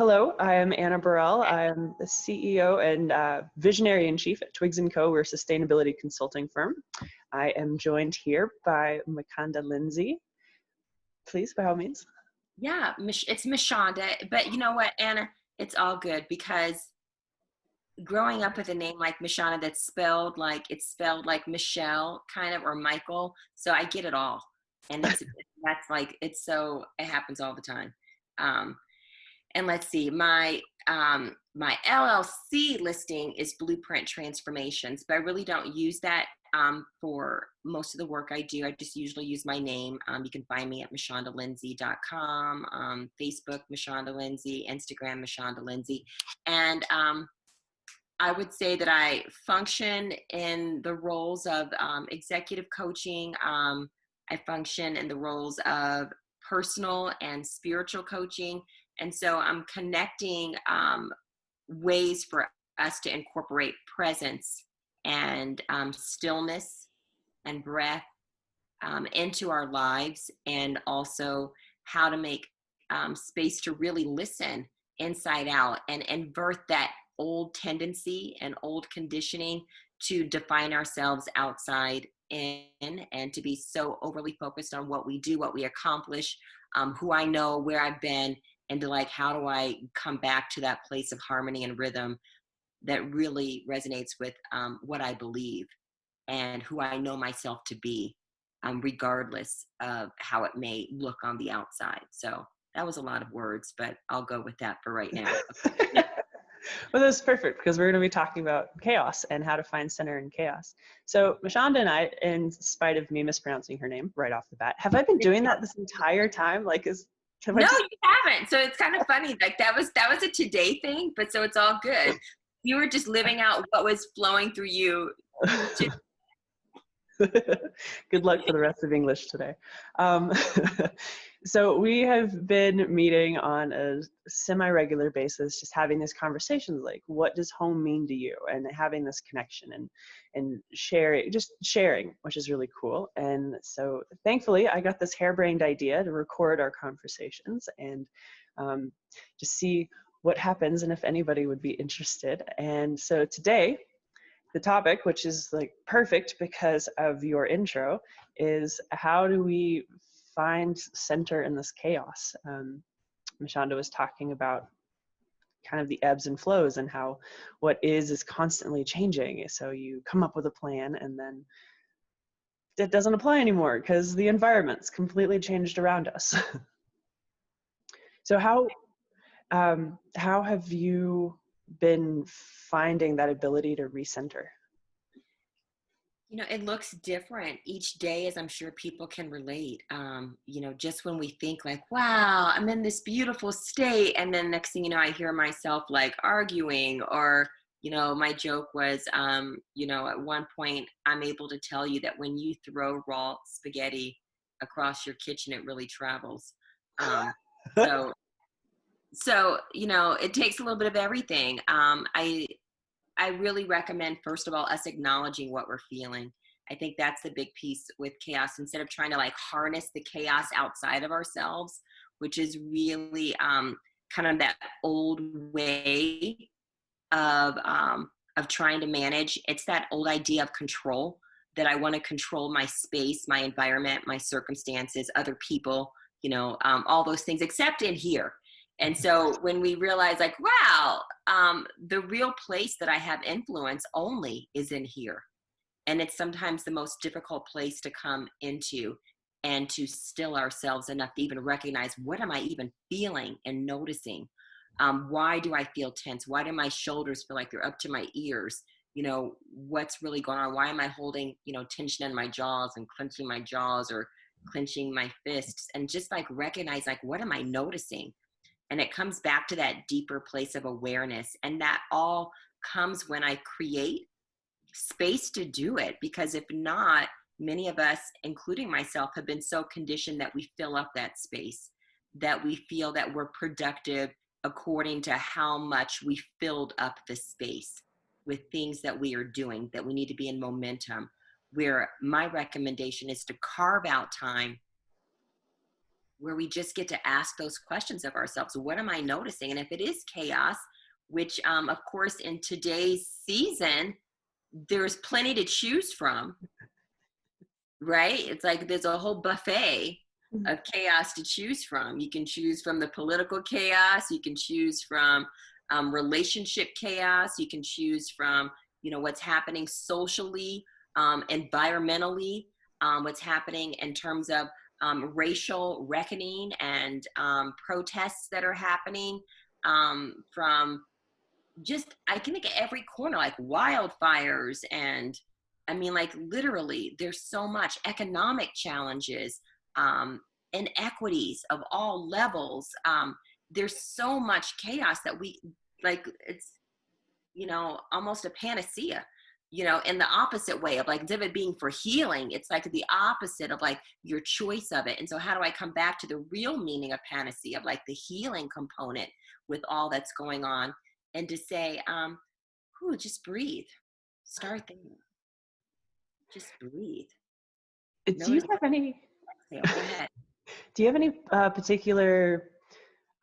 Hello, I am Anna Burrell. I'm the CEO and visionary in chief at Twigs & Co. We're a sustainability consulting firm. I am joined here by Michanda Lindsey. Please, by all means. Yeah, it's Michanda, but you know what, Anna? It's all good because growing up with a name like Michanda that's spelled like Michelle kind of, or Michael, so I get it all. And it happens all the time. Um, and let's see, my LLC listing is Blueprint Transformations, but I really don't use that for most of the work I do. I just usually use my name. You can find me at MichandaLindsey.com, Facebook Michanda Lindsey, Instagram Michanda Lindsey, and I would say that I function in the roles of executive coaching. I function in the roles of personal and spiritual coaching. And so I'm connecting ways for us to incorporate presence and stillness and breath into our lives, and also how to make space to really listen inside out and invert that old tendency and old conditioning to define ourselves outside in, and to be so overly focused on what we do, what we accomplish, who I know, where I've been, and to how do I come back to that place of harmony and rhythm that really resonates with what I believe and who I know myself to be, regardless of how it may look on the outside. So that was a lot of words, but I'll go with that for right now. Well, that's perfect because we're going to be talking about chaos and how to find center in chaos. So Michanda and I, in spite of me mispronouncing her name right off the bat, have I been doing that this entire time? No, you haven't. So it's kind of funny. That was a today thing, but so it's all good. You were just living out what was flowing through you. Good luck for the rest of English today. So we have been meeting on a semi-regular basis, just having these conversations like, what does home mean to you? And having this connection and sharing, which is really cool. And so thankfully I got this harebrained idea to record our conversations and just see what happens and if anybody would be interested. And so today, the topic, which is perfect because of your intro, is how do we find center in this chaos? Michanda was talking about kind of the ebbs and flows and how what is constantly changing. So you come up with a plan and then it doesn't apply anymore because the environment's completely changed around us. So how have you been finding that ability to recenter? It looks different each day, as I'm sure people can relate. Just when we think wow, I'm in this beautiful state. And then next thing you know, I hear myself arguing, or, my joke was, at one point I'm able to tell you that when you throw raw spaghetti across your kitchen, it really travels. So, it takes a little bit of everything. I really recommend, first of all, us acknowledging what we're feeling. I think that's the big piece with chaos. Instead of trying to harness the chaos outside of ourselves, which is really kind of that old way of trying to manage. It's that old idea of control, that I want to control my space, my environment, my circumstances, other people, all those things, except in here. And so when we realize wow, the real place that I have influence only is in here. And it's sometimes the most difficult place to come into and to still ourselves enough to even recognize, what am I even feeling and noticing? Why do I feel tense? Why do my shoulders feel like they're up to my ears? What's really going on? Why am I holding, tension in my jaws and clenching my jaws or clenching my fists? And just recognize, what am I noticing? And it comes back to that deeper place of awareness. And that all comes when I create space to do it. Because if not, many of us, including myself, have been so conditioned that we fill up that space, that we feel that we're productive according to how much we filled up the space with things that we are doing, that we need to be in momentum. Where my recommendation is to carve out time where we just get to ask those questions of ourselves. What am I noticing? And if it is chaos, which of course in today's season, there's plenty to choose from, right? It's like there's a whole buffet of chaos to choose from. You can choose from the political chaos, you can choose from relationship chaos, you can choose from, you know, what's happening socially, environmentally, what's happening in terms of racial reckoning and protests that are happening, from just, I can think of every corner, like wildfires, and I mean, like literally there's so much economic challenges, inequities of all levels. There's so much chaos that we, like, it's, you know, almost a panacea, you know, in the opposite way of, like, instead of it being for healing, it's like the opposite of like your choice of it. And so how do I come back to the real meaning of panacea, of like the healing component with all that's going on, and to say, ooh, just breathe, start there, just breathe, Do you notice, have any, exhale, go ahead. do you have any particular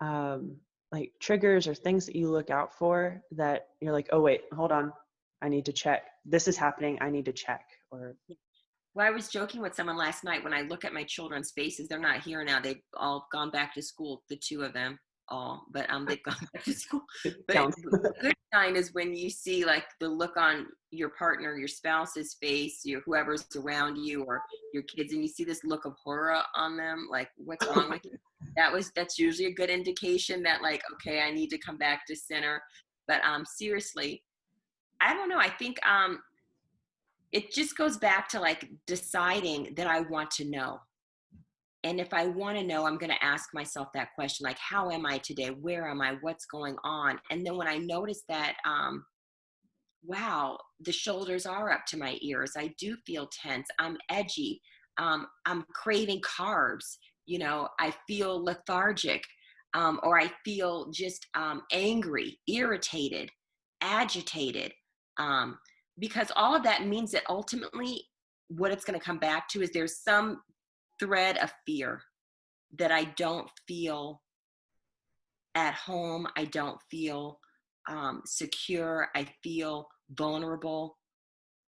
um, like triggers or things that you look out for that you're like, oh wait, hold on, I need to check. This is happening. I need to check. Or Well, I was joking with someone last night. When I look at my children's faces, they're not here now. They've all gone back to school, the two of them all, but they've gone back to school. But counts. the good sign is when you see like the look on your partner, your spouse's face, your whoever's around you, or your kids, and you see this look of horror on them, like, what's wrong with you? That's usually a good indication that, like, okay, I need to come back to center. But seriously, I don't know. I think it just goes back to like deciding that I want to know. And if I want to know, I'm going to ask myself that question, like, how am I today? Where am I? What's going on? And then when I notice that, wow, the shoulders are up to my ears, I do feel tense, I'm edgy, I'm craving carbs, you know, I feel lethargic, or I feel just angry, irritated, agitated, um, because all of that means that ultimately what it's going to come back to is there's some thread of fear that I don't feel at home. I don't feel secure. I feel vulnerable.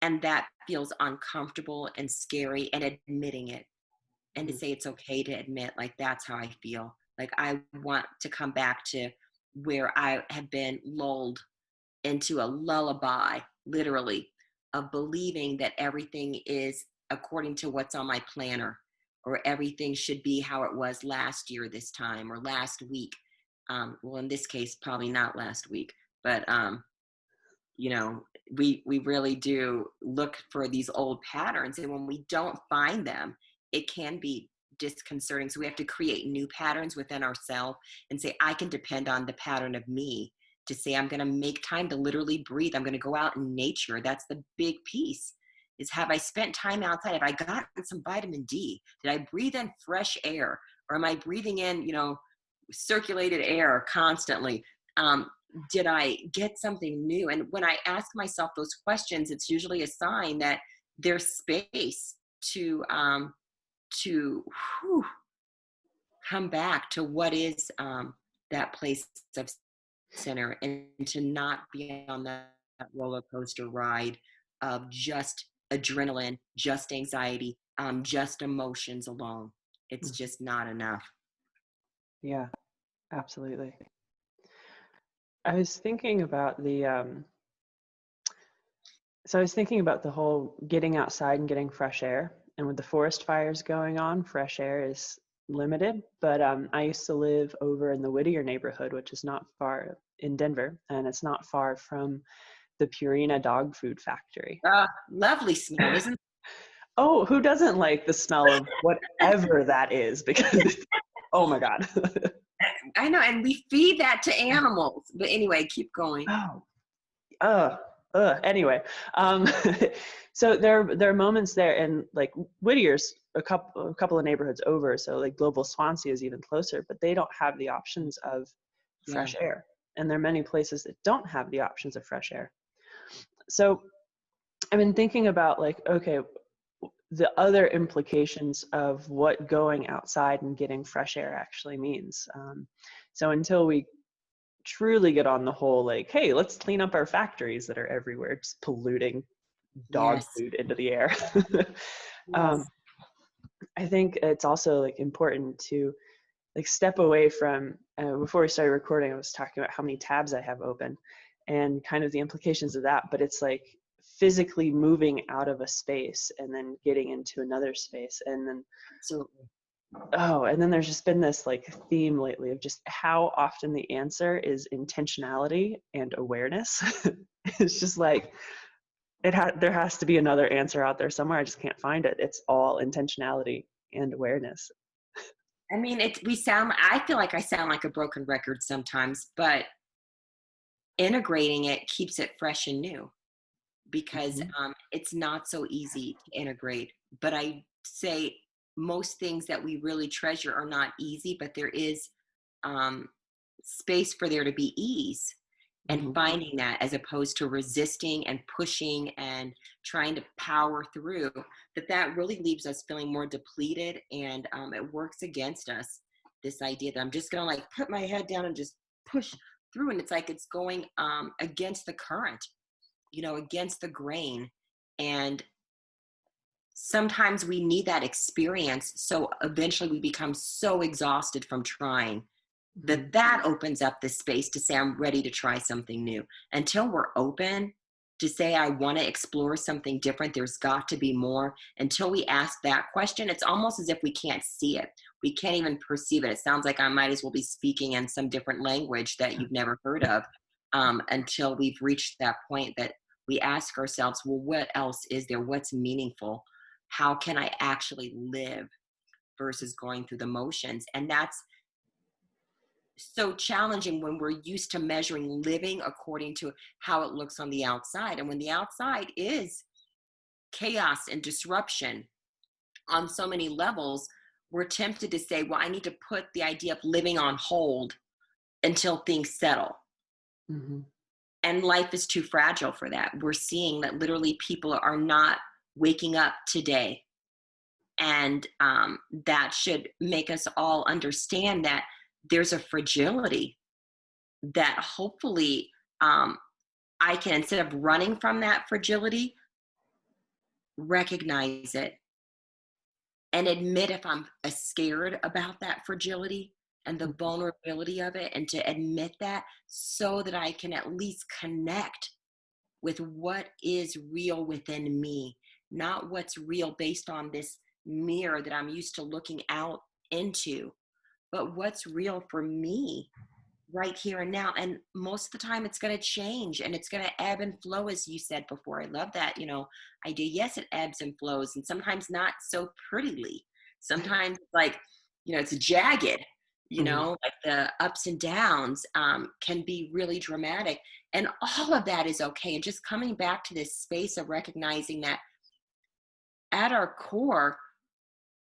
And that feels uncomfortable and scary, and admitting it, and to say it's okay to admit, like, that's how I feel. Like, I want to come back to where I have been lulled into a lullaby, literally, of believing that everything is according to what's on my planner, or everything should be how it was last year this time, or last week. Well, in this case, probably not last week, but you know, we really do look for these old patterns, and when we don't find them, it can be disconcerting. So we have to create new patterns within ourselves and say, I can depend on the pattern of me to say, I'm going to make time to literally breathe. I'm going to go out in nature. That's the big piece, is, have I spent time outside? Have I gotten some vitamin D? Did I breathe in fresh air? Or am I breathing in, you know, circulated air constantly? Did I get something new? And when I ask myself those questions, it's usually a sign that there's space to whew, come back to what is that place of center, and to not be on that roller coaster ride of just adrenaline, just anxiety, just emotions alone. It's just not enough. Yeah, absolutely. I was thinking about so I was thinking about the whole getting outside and getting fresh air. And with the forest fires going on, fresh air is limited. But I used to live over in the Whittier neighborhood, which is not far in Denver, and it's not far from the Purina dog food factory. Lovely smell, isn't it? Oh, who doesn't like the smell of whatever that is? Because, oh my God. I know, and we feed that to animals. But anyway, keep going. Oh, anyway, so there are moments there, and like Whittier's a couple of neighborhoods over, so like Global Swansea is even closer, but they don't have the options of Yeah. fresh air, and there are many places that don't have the options of fresh air. So I've been thinking about, like, okay, the other implications of what going outside and getting fresh air actually means. So until we truly get on the whole, like, hey, let's clean up our factories that are everywhere, just polluting dog Yes. food into the air. Yes. I think it's also like important to like step away from, before we started recording, I was talking about how many tabs I have open and kind of the implications of that, but it's like physically moving out of a space and then getting into another space. And then, Absolutely. and then there's just been this like theme lately of just how often the answer is intentionality and awareness. It's just like, there has to be another answer out there somewhere. I just can't find it. It's all intentionality and awareness. I mean, I feel like I sound like a broken record sometimes, but integrating it keeps it fresh and new because Mhm. it's not so easy to integrate. But I say most things that we really treasure are not easy, but there is um, space for there to be ease and Mhm. finding that as opposed to resisting and pushing and trying to power through that really leaves us feeling more depleted and it works against us, this idea that I'm just gonna like put my head down and just push through, and it's like it's going against the current, against the grain. And sometimes we need that experience, so eventually we become so exhausted from trying Mhm. that opens up the space to say I'm ready to try something new. Until we're open to say I want to explore something different, there's got to be more. Until we ask that question, it's almost as if we can't see it, we can't even perceive it. It sounds like I might as well be speaking in some different language that you've never heard of, until we've reached that point that we ask ourselves, well, what else is there, what's meaningful, how can I actually live versus going through the motions. And that's so challenging when we're used to measuring living according to how it looks on the outside. And when the outside is chaos and disruption on so many levels, we're tempted to say, well, I need to put the idea of living on hold until things settle. Mhm. And life is too fragile for that. We're seeing that literally people are not waking up today. And that should make us all understand that there's a fragility that hopefully um, I can, instead of running from that fragility, recognize it and admit if I'm scared about that fragility and the vulnerability of it, and to admit that so that I can at least connect with what is real within me, not what's real based on this mirror that I'm used to looking out into, but what's real for me right here and now. And most of the time it's going to change and it's going to ebb and flow, as you said before. I love that, idea. Yes, it ebbs and flows, and sometimes not so prettily. Sometimes it's like, it's jagged, Mhm. like the ups and downs can be really dramatic. And all of that is okay. And just coming back to this space of recognizing that at our core,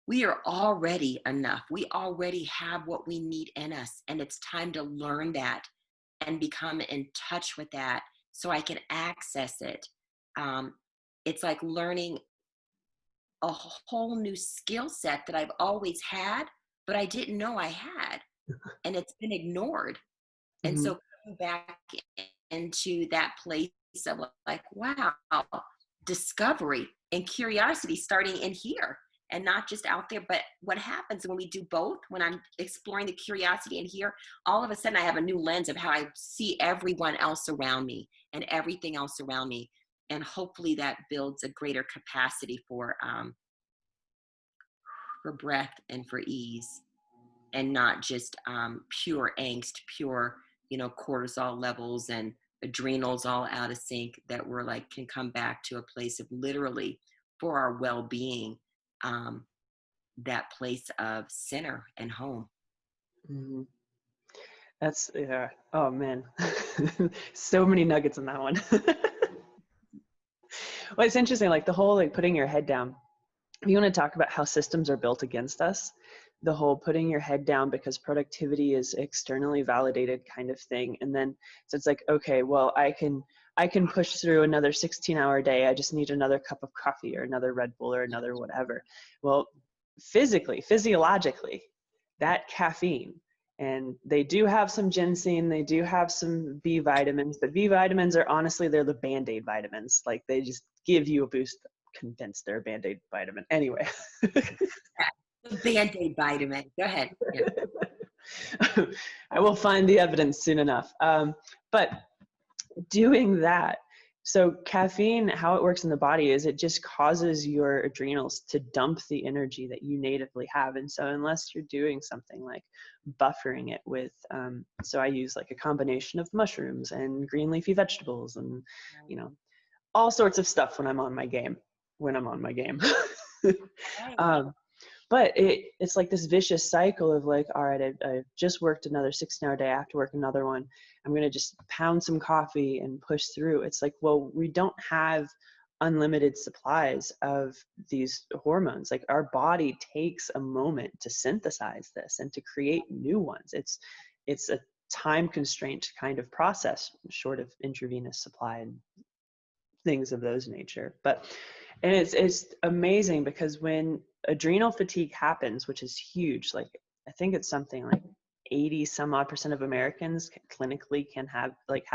we are already enough. We already have what we need in us. And it's time to learn that and become in touch with that so I can access it. Um, it's like learning a whole new skill set that I've always had, but I didn't know I had. And it's been ignored. And Mhm. so coming back into that place of like, wow, discovery and curiosity starting in here and not just out there. But what happens when we do both, when I'm exploring the curiosity in here, all of a sudden I have a new lens of how I see everyone else around me and everything else around me. And hopefully that builds a greater capacity for breath and for ease, and not just pure angst, pure, cortisol levels and adrenals all out of sync, that we're like can come back to a place of literally for our well-being, um, that place of center and home. Mhm. That's, yeah. Oh man, so many nuggets in that one. Well, it's interesting, like the whole like putting your head down. If you want to talk about how systems are built against us, the whole putting your head down because productivity is externally validated kind of thing. And then so it's like, okay, well, I can push through another 16-hour day. I just need another cup of coffee or another Red Bull or another whatever. Well, physiologically, that caffeine, and they do have some ginseng, they do have some B vitamins, but B vitamins are honestly, they're the Band-Aid vitamins. Like they just give you a boost. Convinced they're a Band-Aid vitamin. Anyway. The Band-Aid vitamin. Go ahead. Yeah. I will find the evidence soon enough. But doing that, so caffeine, how it works in the body is it just causes your adrenals to dump the energy that you natively have. And so unless you're doing something like buffering it with, so I use like a combination of mushrooms and green leafy vegetables and, you know, all sorts of stuff when I'm on my game. But it's like this vicious cycle of like, all right, I've just worked another 16-hour day. I have to work another one. I'm going to just pound some coffee and push through. It's like, well, we don't have unlimited supplies of these hormones. Like our body takes a moment to synthesize this and to create new ones. It's a time constraint kind of process, short of intravenous supply and things of those nature. And it's amazing because when adrenal fatigue happens, which is huge, like I think it's something like 80 some odd % of Americans clinically can have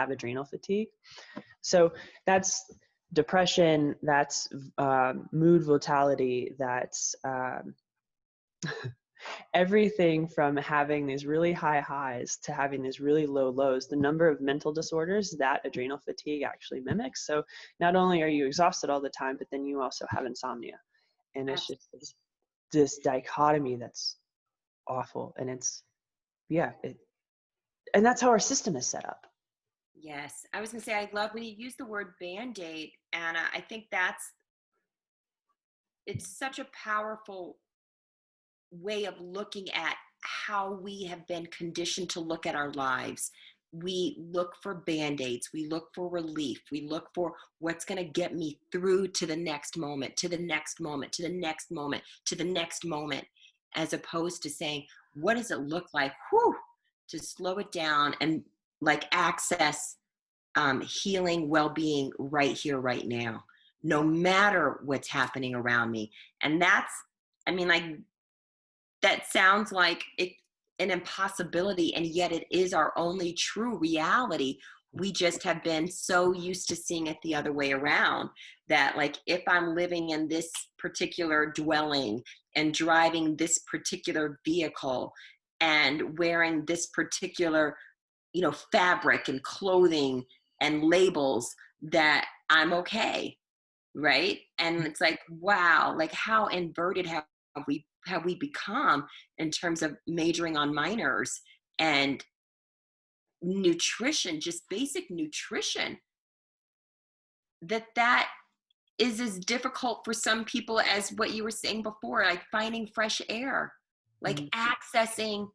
adrenal fatigue. So that's depression, that's mood volatility, that's everything from having these really high highs to having these really low lows. The number of mental disorders that adrenal fatigue actually mimics. So not only are you exhausted all the time, but then you also have insomnia. And it's just this dichotomy that's awful. And and that's how our system is set up. Yes. I was going to say, I love when you use the word Band-Aid, Anna. I think it's such a powerful way of looking at how we have been conditioned to look at our lives. We look for Band-Aids, we look for relief, we look for what's going to get me through to the next moment, to the next moment, to the next moment, to the next moment, as opposed to saying, what does it look like, to slow it down and like access healing, well-being right here, right now, no matter what's happening around me. And that sounds like an impossibility, and yet it is our only true reality. We just have been so used to seeing it the other way around, that like if I'm living in this particular dwelling and driving this particular vehicle and wearing this particular, fabric and clothing and labels, that I'm okay, right? And it's like, wow, like how inverted have we become in terms of majoring on minors and nutrition, just basic nutrition, that is as difficult for some people as what you were saying before, like finding fresh air, like accessing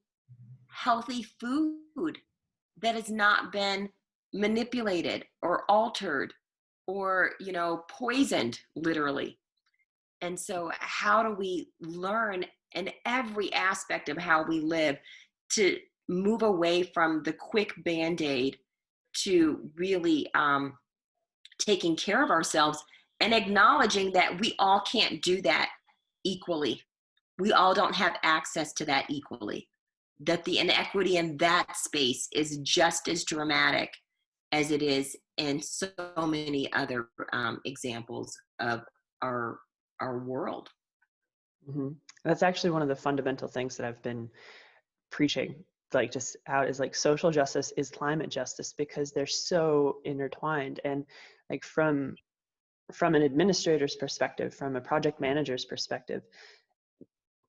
healthy food that has not been manipulated or altered or, poisoned, literally. And so how do we learn in every aspect of how we live to move away from the quick Band-Aid to really taking care of ourselves and acknowledging that we all can't do that equally. We all don't have access to that equally. That the inequity in that space is just as dramatic as it is in so many other examples of our world. Mm-hmm. That's actually one of the fundamental things that I've been preaching, like just out, is like social justice is climate justice, because they're so intertwined. And like from an administrator's perspective, from a project manager's perspective,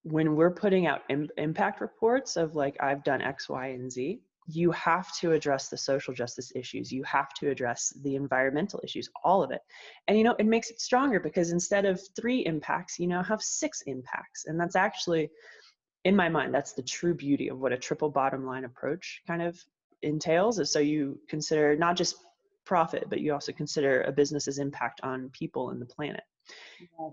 when we're putting out impact reports of like, I've done X, Y, and Z, you have to address the social justice issues. You have to address the environmental issues, all of it. And, it makes it stronger because instead of 3 impacts, you now have 6 impacts. And that's actually, in my mind, that's the true beauty of what a triple bottom line approach kind of entails. Is so you consider not just profit, but you also consider a business's impact on people and the planet.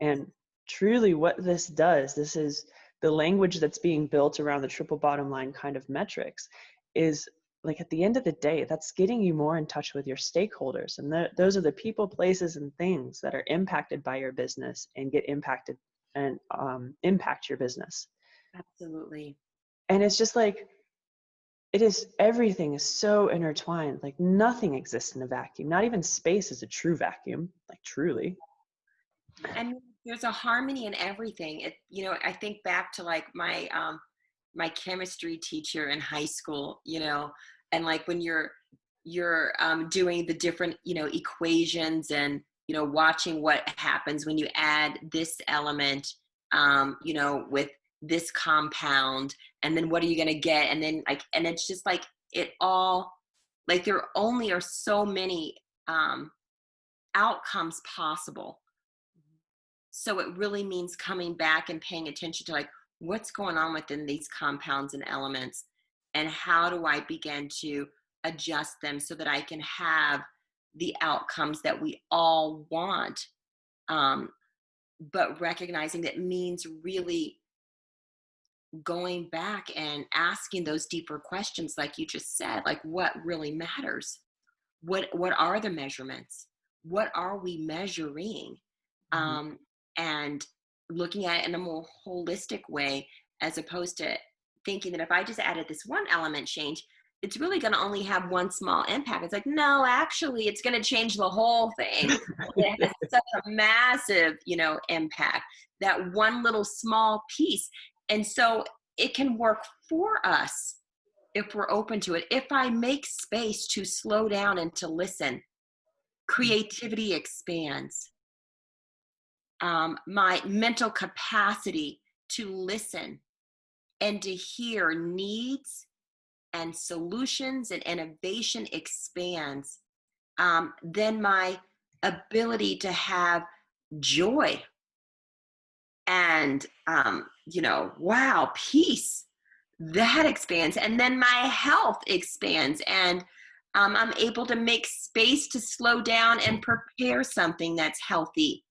And truly what this does, this is the language that's being built around the triple bottom line kind of metrics is like, at the end of the day, that's getting you more in touch with your stakeholders. And those are the people, places, and things that are impacted by your business and get impacted and impact your business. Absolutely. And it's just like, everything is so intertwined. Like, nothing exists in a vacuum. Not even space is a true vacuum, like, truly. And there's a harmony in everything. I think back to like my chemistry teacher in high school, and like when you're doing the different, equations and, watching what happens when you add this element, with this compound, and then what are you going to get? And then and it's just like, it all, like, there only are so many outcomes possible. So it really means coming back and paying attention to, like, what's going on within these compounds and elements, and how do I begin to adjust them so that I can have the outcomes that we all want. But recognizing that means really going back and asking those deeper questions, like you just said, like, what really matters? What are the measurements? What are we measuring? And looking at it in a more holistic way, as opposed to thinking that if I just added this one element change, it's really going to only have one small impact. It's like, no, actually, it's going to change the whole thing. It has such a massive, impact, that one little small piece. And so it can work for us if we're open to it. If I make space to slow down and to listen, creativity expands. My mental capacity to listen and to hear needs and solutions and innovation expands. Then my ability to have joy and, wow, peace, that expands. And then my health expands. And I'm able to make space to slow down and prepare something that's healthy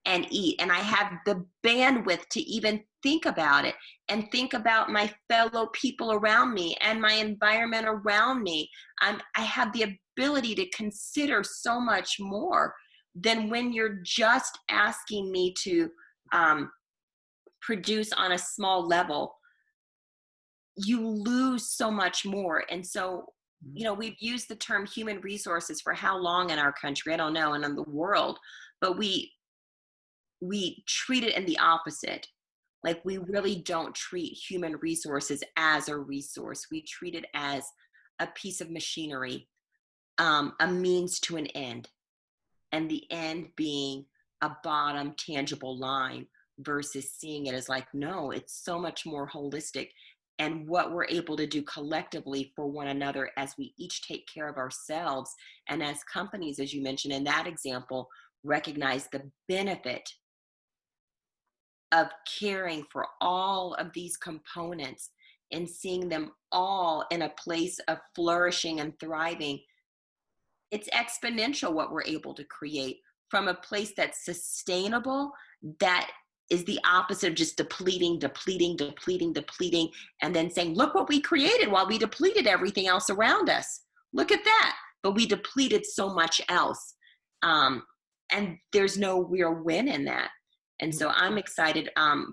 and eat. And I have the bandwidth to even think about it and think about my fellow people around me and my environment around me. I have the ability to consider so much more than when you're just asking me to produce on a small level. You lose so much more. And so, we've used the term human resources for how long in our country? I don't know, and in the world, but we treat it in the opposite. Like, we really don't treat human resources as a resource. We treat it as a piece of machinery, a means to an end, and the end being a bottom tangible line, versus seeing it as like, no, it's so much more holistic. And what we're able to do collectively for one another as we each take care of ourselves, and as companies, as you mentioned in that example, recognize the benefit of caring for all of these components and seeing them all in a place of flourishing and thriving. It's exponential what we're able to create from a place that's sustainable, that is the opposite of just depleting, and then saying, look what we created while we depleted everything else around us. Look at that. But we depleted so much else. And there's no real win in that. And so I'm excited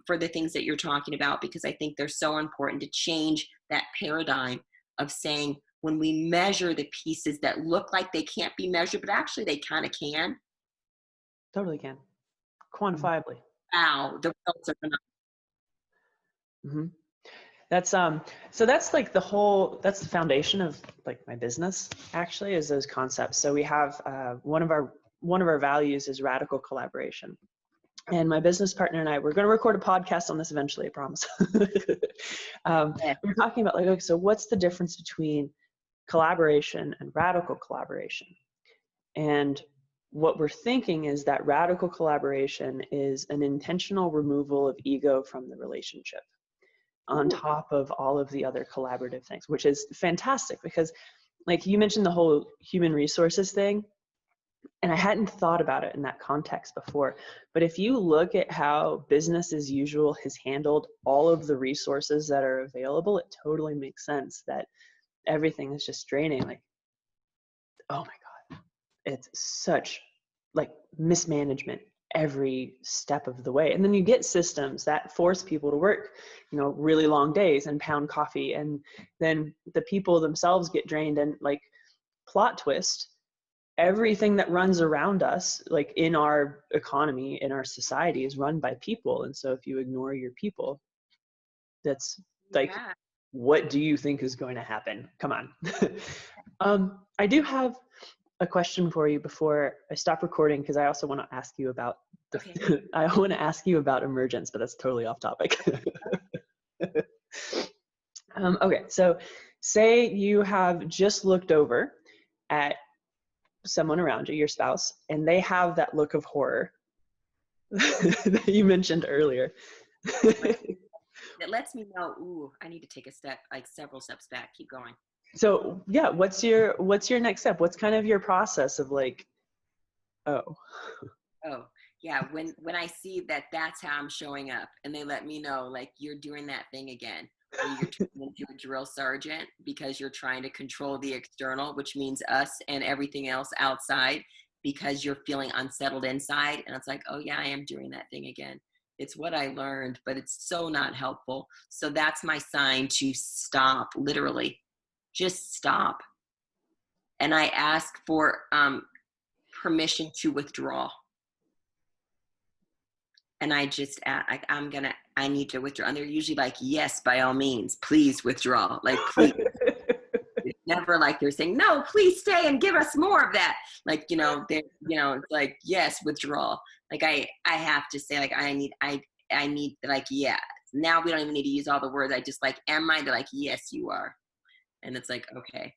for the things that you're talking about, because I think they're so important to change that paradigm of saying, when we measure the pieces that look like they can't be measured, but actually they kind of can. Totally can. Quantifiably. Wow, the results are phenomenal. That's so that's like that's the foundation of like my business, actually, is those concepts. So we have one of our values is radical collaboration. And my business partner and I, we're going to record a podcast on this eventually, I promise. We're talking about, like, okay, so what's the difference between collaboration and radical collaboration? And what we're thinking is that radical collaboration is an intentional removal of ego from the relationship, on top of all of the other collaborative things, which is fantastic, because, like, you mentioned the whole human resources thing. And I hadn't thought about it in that context before. But if you look at how business as usual has handled all of the resources that are available, it totally makes sense that everything is just draining. Like, oh my God, it's such like mismanagement every step of the way. And then you get systems that force people to work, really long days and pound coffee. And then the people themselves get drained. And like, plot twist, everything that runs around us, like in our economy, in our society, is run by people. And so if you ignore your people, that's like, Yeah. what do you think is going to happen? Come on. I do have a question for you before I stop recording, because I also want to ask you about Okay. I want to ask you about emergence, but that's totally off topic. Okay, so say you have just looked over at someone around you, your spouse, and they have that look of horror that you mentioned earlier. It lets me know, ooh, I need to take a step, like several steps back. Keep going. So yeah, what's your next step? What's kind of your process of like, oh. Oh, yeah. When I see that that's how I'm showing up, and they let me know, like, you're doing that thing again, where you're turning into a drill sergeant because you're trying to control the external, which means us and everything else outside, because you're feeling unsettled inside. And it's like, oh yeah, I am doing that thing again. It's what I learned, but it's so not helpful. So that's my sign to stop, literally, just stop. And I ask for permission to withdraw. And I just, I need to withdraw. And they're usually like, yes, by all means, please withdraw. Like, please. It's never like they're saying, no, please stay and give us more of that. Like, it's like, yes, withdraw. Like I have to say, like, I need, like, yeah, now we don't even need to use all the words. I just like, am I? They're like, yes, you are. And it's like, okay.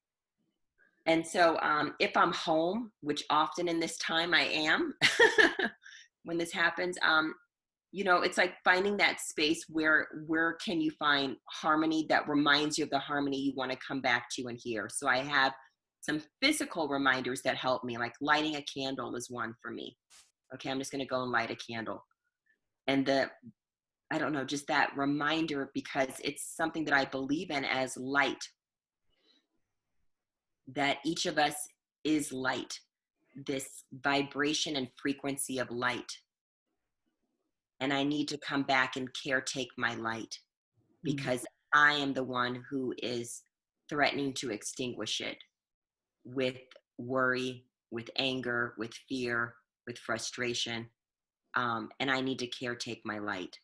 And so if I'm home, which often in this time I am, when this happens, it's like finding that space where can you find harmony that reminds you of the harmony you want to come back to and hear. So I have some physical reminders that help me, like lighting a candle is one for me. Okay, I'm just going to go and light a candle. And I don't know, just that reminder, because it's something that I believe in as light, that each of us is light, this vibration and frequency of light. And I need to come back and caretake my light, because I am the one who is threatening to extinguish it with worry, with anger, with fear, with frustration. And I need to caretake my light.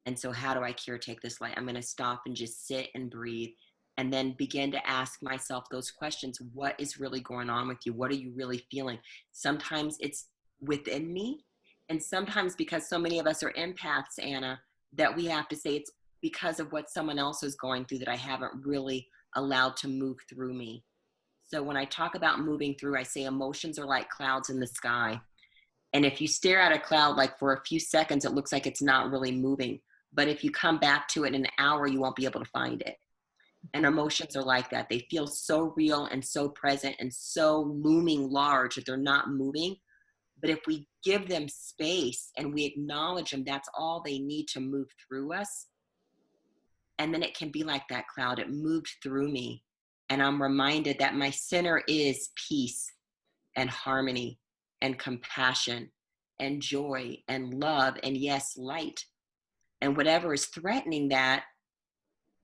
And so how do I caretake this light? I'm going to stop and just sit and breathe, and then begin to ask myself those questions. What is really going on with you? What are you really feeling? Sometimes it's within me. And sometimes, because so many of us are empaths, Anna, that we have to say it's because of what someone else is going through that I haven't really allowed to move through me. So when I talk about moving through, I say emotions are like clouds in the sky. And if you stare at a cloud, like for a few seconds, it looks like it's not really moving. But if you come back to it in an hour, you won't be able to find it. And emotions are like that. They feel so real and so present and so looming large that they're not moving. But if we give them space and we acknowledge them, that's all they need to move through us. And then it can be like that cloud. It moved through me. And I'm reminded that my center is peace and harmony and compassion and joy and love and, yes, light. And whatever is threatening that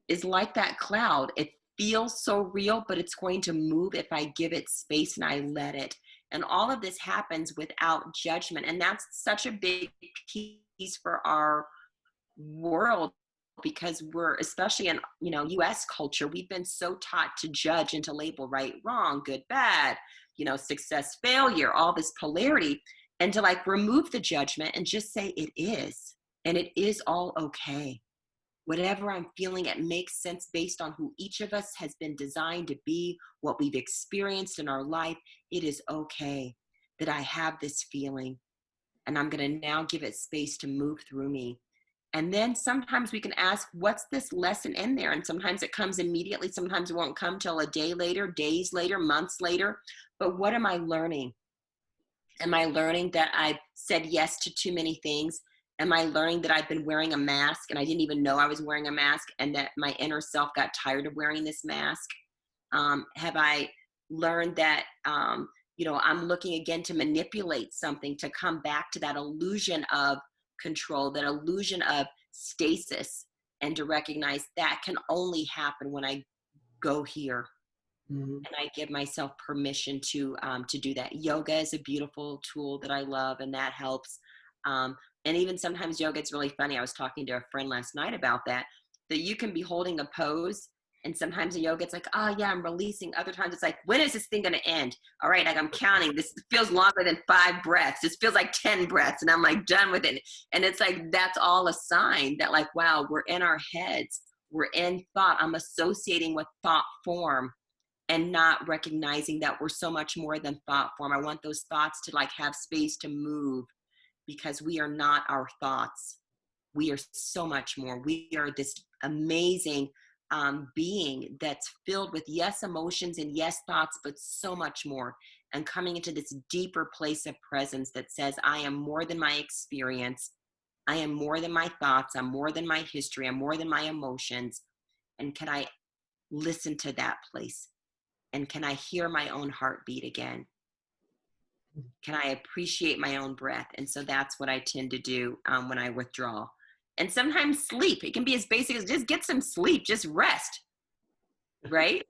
is like that cloud. It feels so real, but it's going to move if I give it space and I let it. And all of this happens without judgment. And that's such a big piece for our world, because we're, especially in, US culture, we've been so taught to judge and to label right, wrong, good, bad, success, failure, all this polarity, and to like remove the judgment and just say it is. And it is all okay. Whatever I'm feeling, it makes sense based on who each of us has been designed to be, what we've experienced in our life. It is okay that I have this feeling, and I'm going to now give it space to move through me. And then sometimes we can ask, what's this lesson in there? And sometimes it comes immediately. Sometimes it won't come till a day later, days later, months later. But what am I learning? Am I learning that I've said yes to too many things? Am I learning that I've been wearing a mask and I didn't even know I was wearing a mask, and that my inner self got tired of wearing this mask? Have I learned that, I'm looking again to manipulate something to come back to that illusion of control, that illusion of stasis, and to recognize that can only happen when I go here Mhm. and I give myself permission to do that. Yoga is a beautiful tool that I love, and that helps. And even sometimes yoga, it's really funny. I was talking to a friend last night about that. That you can be holding a pose, and sometimes in yoga, it's like, oh yeah, I'm releasing. Other times, it's like, when is this thing going to end? All right, like I'm counting. This feels longer than 5 breaths. This feels like 10 breaths, and I'm like done with it. And it's like that's all a sign that, like, wow, we're in our heads. We're in thought. I'm associating with thought form and not recognizing that we're so much more than thought form. I want those thoughts to like have space to move, because we are not our thoughts. We are so much more. We are this amazing being that's filled with, yes, emotions and yes, thoughts, but so much more. And coming into this deeper place of presence that says, I am more than my experience. I am more than my thoughts. I'm more than my history. I'm more than my emotions. And can I listen to that place? And can I hear my own heartbeat again? Can I appreciate my own breath? And so that's what I tend to do when I withdraw. And sometimes sleep. It can be as basic as just get some sleep, just rest, right?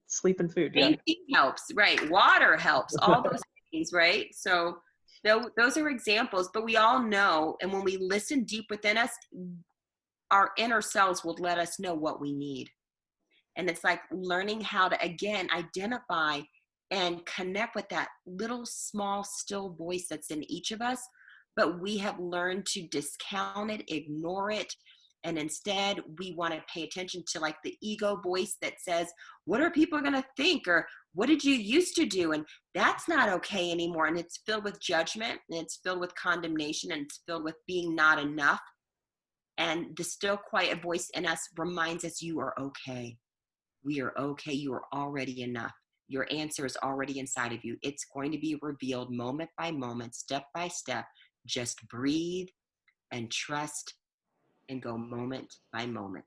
Sleep and food, yeah. Anything helps, right? Water helps, all those things, right? So those are examples, but we all know, and when we listen deep within us, our inner selves will let us know what we need. And it's like learning how to, again, identify and connect with that little small still voice that's in each of us, but we have learned to discount it, ignore it, and instead we want to pay attention to like the ego voice that says, what are people going to think, or what did you used to do? And that's not okay anymore. And it's filled with judgment, and it's filled with condemnation, and it's filled with being not enough. And the still quiet voice in us reminds us, you are okay. We are okay. You are already enough. Your answer is already inside of you. It's going to be revealed moment by moment, step by step. Just breathe and trust and go moment by moment.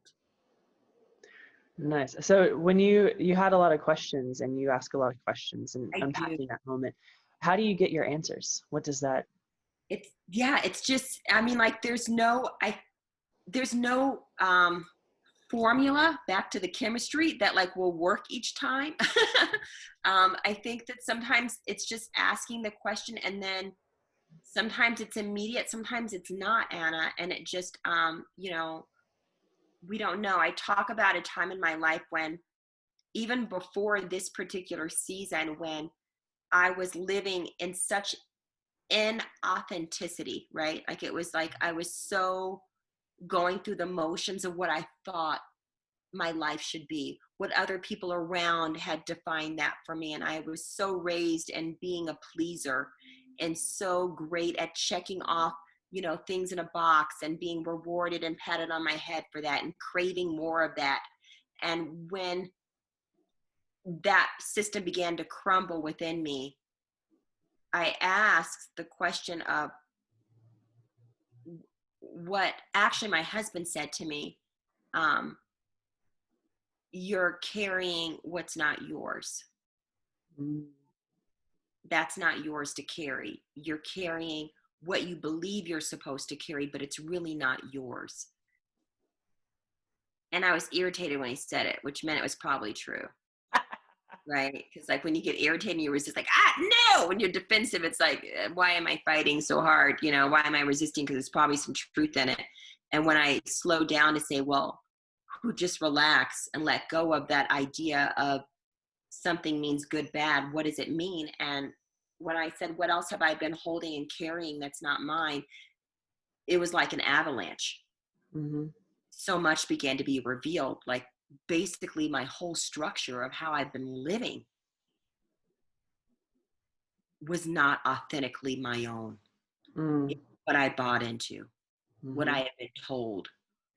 Nice. So when you had a lot of questions and you ask a lot of questions and I do. unpacking that moment, how do you get your answers? What does that? It's just, I mean, like there's no formula back to the chemistry that like will work each time. I think that sometimes it's just asking the question, and then sometimes it's immediate, sometimes it's not, Anna. And it just, we don't know. I talk about a time in my life when, even before this particular season, when I was living in such inauthenticity, right? Like it was like I was so going through the motions of what I thought my life should be, what other people around had defined that for me. And I was so raised in being a pleaser and so great at checking off, things in a box and being rewarded and patted on my head for that and craving more of that. And when that system began to crumble within me, I asked the question of what actually my husband said to me. You're carrying what's not yours. Mm. That's not yours to carry. You're carrying what you believe you're supposed to carry, but it's really not yours. And I was irritated when he said it, which meant it was probably true. Right? Because like when you get irritated, you resist, like, no. When you're defensive, it's like, why am I fighting so hard? Why am I resisting? Because there's probably some truth in it. And when I slow down to say, well, just relax and let go of that idea of something means good, bad, what does it mean? And when I said, what else have I been holding and carrying that's not mine? It was like an avalanche. Mm-hmm. So much began to be revealed, like basically my whole structure of how I've been living was not authentically my own. Mm. What I bought into, what I Mm-hmm. had been told,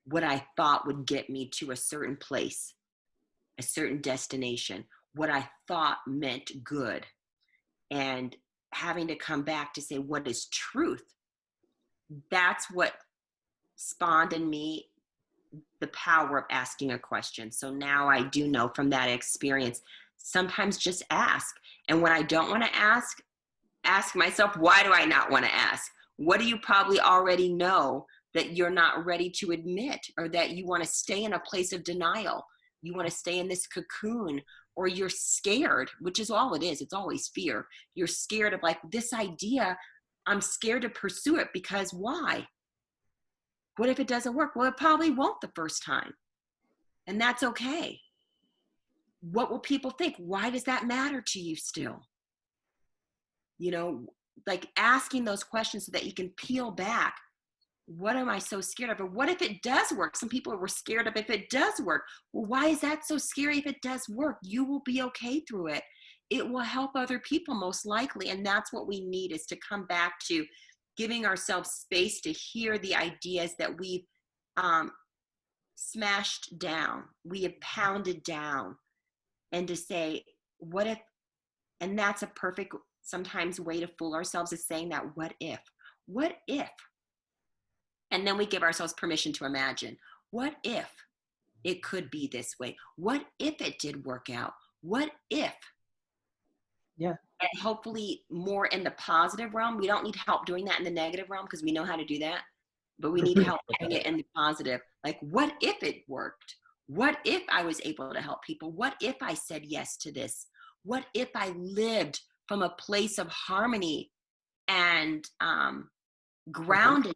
what I thought would get me to a certain place, a certain destination, what I thought meant good. And having to come back to say, what is truth? That's what spawned in me the power of asking a question. So now I do know from that experience, sometimes just ask. And when I don't want to ask myself, why do I not want to ask? What do you probably already know that you're not ready to admit, or that you want to stay in a place of denial? You want to stay in this cocoon, or you're scared, which is all it is. It's always fear. You're scared of like this idea. I'm scared to pursue it because why? What if it doesn't work? Well, it probably won't the first time. And that's okay. What will people think? Why does that matter to you still? You know, like asking those questions so that you can peel back. What am I so scared of? Or what if it does work? Some people were scared of if it does work. Well, why is that so scary if it does work? You will be okay through it. It will help other people most likely. And that's what we need, is to come back to giving ourselves space to hear the ideas that we've smashed down, we have pounded down, and to say, what if? And that's a perfect sometimes way to fool ourselves, is saying that, what if? What if? And then we give ourselves permission to imagine, what if it could be this way? What if it did work out? What if? Yeah. And hopefully more in the positive realm. We don't need help doing that in the negative realm, because we know how to do that. But we need help doing it in the positive. Like, what if it worked? What if I was able to help people? What if I said yes to this? What if I lived from a place of harmony and groundedness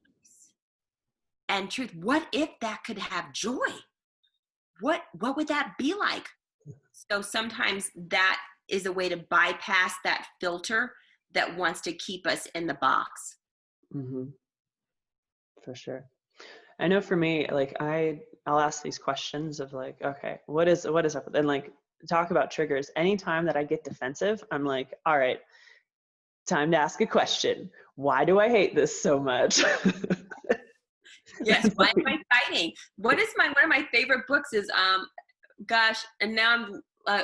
and truth? What if that could have joy? What would that be like? So sometimes that is a way to bypass that filter that wants to keep us in the box. Mm-hmm. For sure. I know for me, like I'll ask these questions of like, okay, what is up? And like talk about triggers. Anytime that I get defensive, I'm like, all right, time to ask a question. Why do I hate this so much? Yes, why am I fighting? One of my favorite books is gosh, and now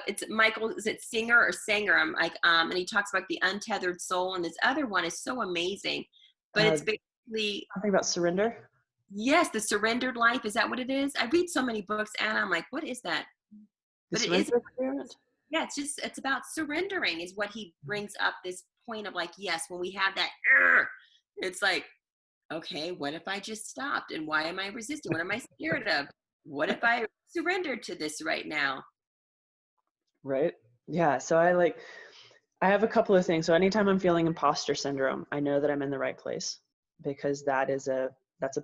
it's Michael, is it Singer or Sanger? I'm like, and he talks about the untethered soul, and this other one is so amazing. But it's basically something about surrender. Yes, the surrendered life. Is that what it is? I read so many books, and I'm like, what is that? The But it is, surrender experiment? yeah, it's about surrendering is what he brings up, this point of like, yes, when we have that, it's like, okay, what if I just stopped? And why am I resisting? What am I scared of? What if I surrendered to this right now? Right. Yeah. So I have a couple of things. So anytime I'm feeling imposter syndrome, I know that I'm in the right place, because that's a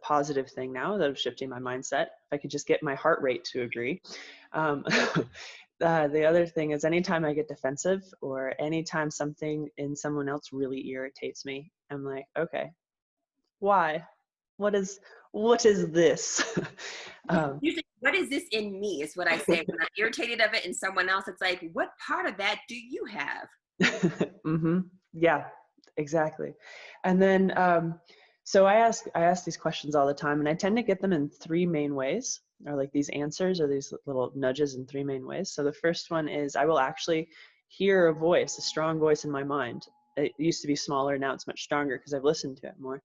positive thing now that I'm shifting my mindset. If I could just get my heart rate to agree. The other thing is, anytime I get defensive or anytime something in someone else really irritates me, I'm like, okay, why? What is this? Usually, what is this in me is what I say when I'm irritated of it in someone else. It's like, what part of that do you have? Mm-hmm. Yeah, exactly. And then, so I ask these questions all the time, and I tend to get them in three main ways, or like these answers or these little nudges in three main ways. So the first one is, I will actually hear a voice, a strong voice in my mind. It used to be smaller, now it's much stronger because I've listened to it more.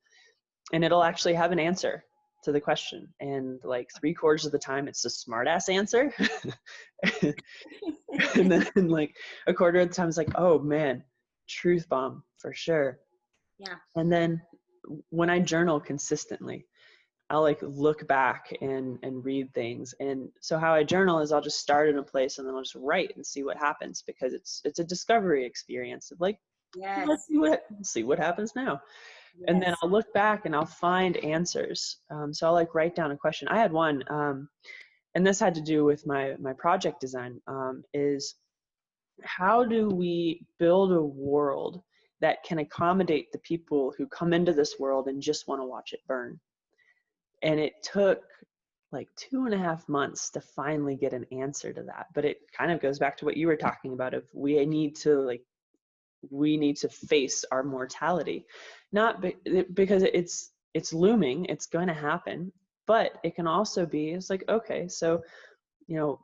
And it'll actually have an answer to the question. And like 3/4 of the time, it's a smart ass answer. And then like 1/4 of the time, it's like, oh man, truth bomb for sure. Yeah. And then when I journal consistently, I'll like look back and read things. And so how I journal is, I'll just start in a place and then I'll just write and see what happens, because it's a discovery experience of like, Yes. let's see what happens now. Yes. And then I'll look back and I'll find answers. So I'll like write down a question. I had one, and this had to do with my project design, is how do we build a world that can accommodate the people who come into this world and just want to watch it burn? And it took like 2.5 months to finally get an answer to that. But it kind of goes back to what you were talking about, of we need to face our mortality, not because it's looming, it's going to happen, but it can also be, it's like, okay, so, you know,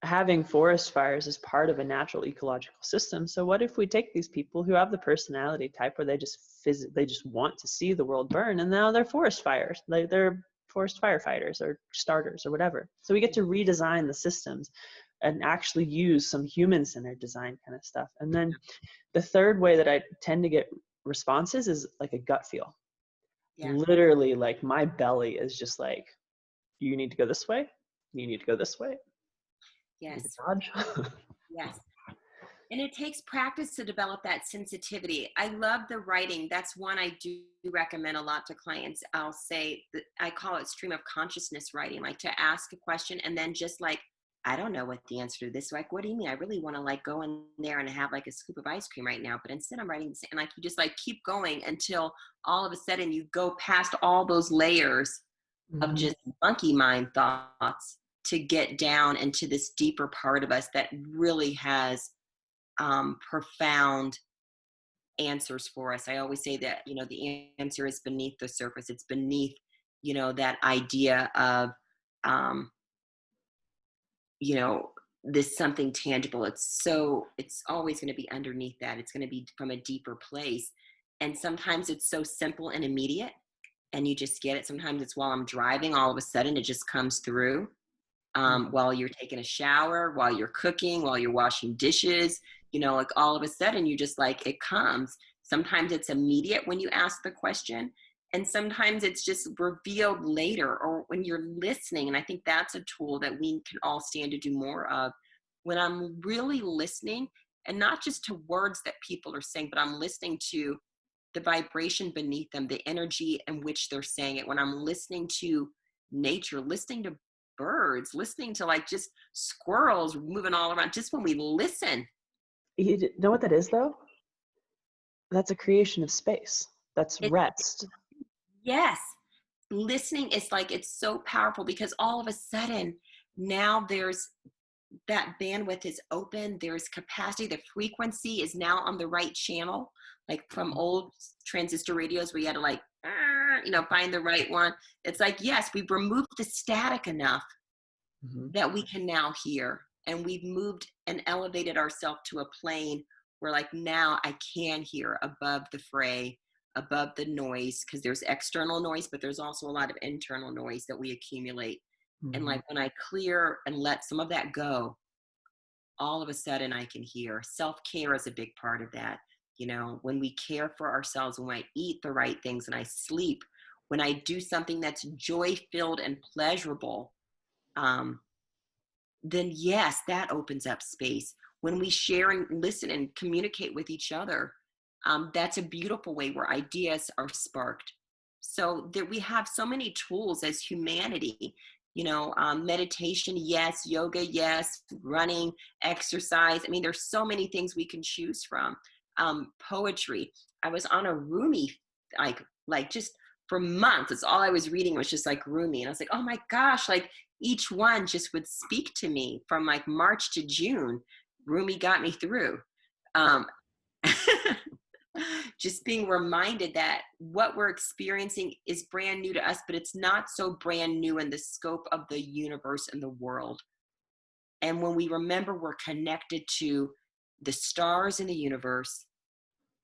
having forest fires is part of a natural ecological system. So what if we take these people who have the personality type where they just want to see the world burn, and now they're forest fires, they're forest firefighters or starters or whatever. So we get to redesign the systems and actually use some human-centered design kind of stuff. And then the third way that I tend to get responses is like a gut feel. Yeah. Literally, like my belly is just like, you need to go this way, you need to go this way, you need to Yes. dodge. Yes. And it takes practice to develop that sensitivity. I love the writing. That's one I do recommend a lot to clients. I'll say that I call it stream of consciousness writing, like to ask a question and then just like, I don't know what the answer to this. Like, what do you mean? I really want to like go in there and have like a scoop of ice cream right now. But instead I'm writing this, and like you just like keep going until all of a sudden you go past all those layers of just monkey mind thoughts to get down into this deeper part of us that really has profound answers for us. I always say that, the answer is beneath the surface. It's beneath, that idea of, um, you know, this something tangible. It's always going to be underneath that. It's going to be from a deeper place. And sometimes it's so simple and immediate and you just get it. Sometimes it's while I'm driving, all of a sudden it just comes through. While you're taking a shower, while you're cooking, while you're washing dishes, like all of a sudden you just like, it comes. Sometimes it's immediate when you ask the question, and sometimes it's just revealed later or when you're listening. And I think that's a tool that we can all stand to do more of. When I'm really listening, and not just to words that people are saying, but I'm listening to the vibration beneath them, the energy in which they're saying it. When I'm listening to nature, listening to birds, listening to like just squirrels moving all around, just when we listen. You know what that is though? That's a creation of space. That's It, rest. yes, listening is like, it's so powerful because all of a sudden now there's that bandwidth is open, there's capacity, the frequency is now on the right channel, like from old transistor radios where you had to like, find the right one. It's like, yes, we've removed the static enough that we can now hear. And we've moved and elevated ourselves to a plane where like now I can hear above the fray, above the noise, because there's external noise, but there's also a lot of internal noise that we accumulate. And like when I clear and let some of that go, all of a sudden I can hear. Self-care is a big part of that. When we care for ourselves, when I eat the right things and I sleep, when I do something that's joy-filled and pleasurable, then yes, that opens up space. When we share and listen and communicate with each other, that's a beautiful way where ideas are sparked. So that we have so many tools as humanity, meditation, yes, yoga, yes, running, exercise. I mean, there's so many things we can choose from. Poetry. I was on a Rumi, like just for months. It's all I was reading was just like Rumi. And I was like, oh my gosh, like each one just would speak to me from like March to June. Rumi got me through. Um, just being reminded that what we're experiencing is brand new to us, but it's not so brand new in the scope of the universe and the world. And when we remember we're connected to the stars in the universe,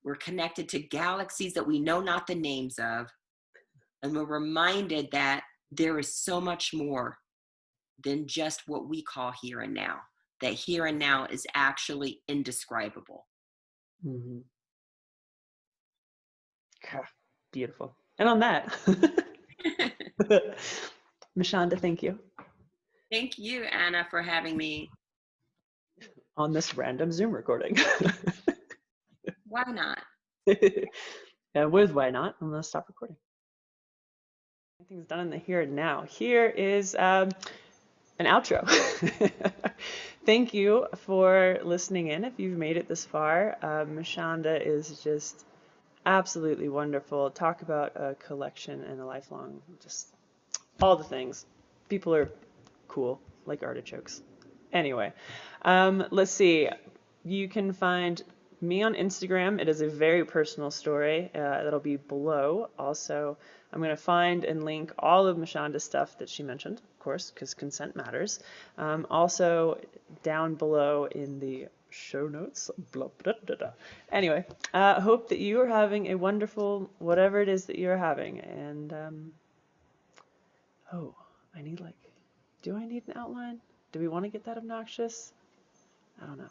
we're connected to galaxies that we know not the names of, and we're reminded that there is so much more than just what we call here and now, that here and now is actually indescribable. Beautiful. And on that, Michanda, thank you. Thank you, Anna, for having me. On this random Zoom recording. Why not? And with why not, I'm going to stop recording. Everything's done in the here and now. Here is an outro. Thank you for listening in. If you've made it this far, Michanda is just absolutely wonderful. Talk about a collection and a lifelong, just all the things. People are cool, like artichokes. Anyway, let's see. You can find me on Instagram. It is a very personal story that'll be below. Also, I'm going to find and link all of Michanda's stuff that she mentioned, of course, because consent matters. Also, down below in the show notes. Blah, blah, blah, blah. Anyway, hope that you are having a wonderful whatever it is that you're having. And, oh, I need do I need an outline? Do we want to get that obnoxious? I don't know.